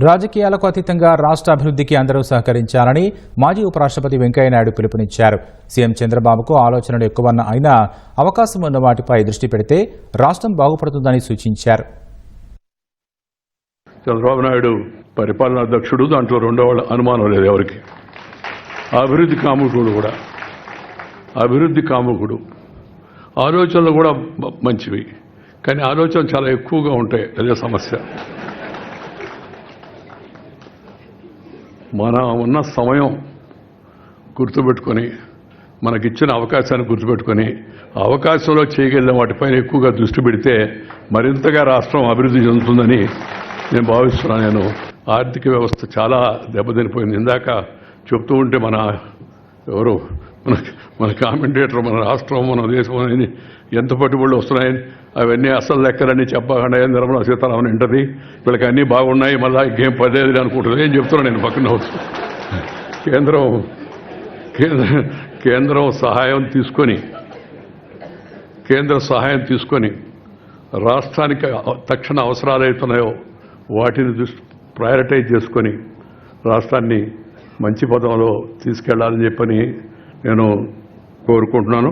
రాజకీయాలకు అతీతంగా రాష్ట్ర అభివృద్ధికి అందరూ సహకరించాలని మాజీ ఉపరాష్ట్రపతి వెంకయ్యనాయుడు పిలుపునిచ్చారు. సీఎం చంద్రబాబుకు ఆలోచనలు ఎక్కువన్న ఆయన అవకాశం ఉన్న వాటిపై దృష్టి పెడితే రాష్ట్రం బాగుపడుతుందని సూచించారు. చంద్రబాబు నాయుడు పరిపాలనా అధ్యక్షుడు, దాంట్లో రెండో అనుమానం లేదు ఎవరికి. అభివృద్ధి కాముకుడు, ఆలోచనలు కూడా మంచివి, కానీ ఆలోచనలు చాలా ఎక్కువగా ఉంటాయి. అదే సమస్య. మన ఉన్న సమయం గుర్తుపెట్టుకొని, మనకిచ్చిన అవకాశాన్ని గుర్తుపెట్టుకొని, అవకాశంలో చేయగలిగిన వాటిపైన ఎక్కువగా దృష్టి పెడితే మరింతగా రాష్ట్రం అభివృద్ధి చెందుతుందని నేను భావిస్తున్నాను. నేను ఆర్థిక వ్యవస్థ చాలా దెబ్బతినిపోయింది. ఇందాక చెప్తూ ఉంటే మన కామెంటేటర్ మన రాష్ట్రం, మన దేశం అనేది ఎంత పట్టుబడులు వస్తున్నాయని, అవన్నీ అసలు లెక్కలన్నీ చెప్పకుండా నిర్మలా సీతారామన్ ఇంటది, వీళ్ళకి అన్నీ బాగున్నాయి, మళ్ళీ ఇంకేం పదేది అనుకుంటుంది. ఏం చెప్తున్నాను నేను పక్కన. కేంద్రం సహాయం తీసుకొని రాష్ట్రానికి తక్షణ అవసరాలు అవుతున్నాయో వాటిని ప్రయారిటైజ్ చేసుకొని రాష్ట్రాన్ని మంచి పదంలో తీసుకెళ్లాలని చెప్పని నేను కోరుకుంటున్నాను.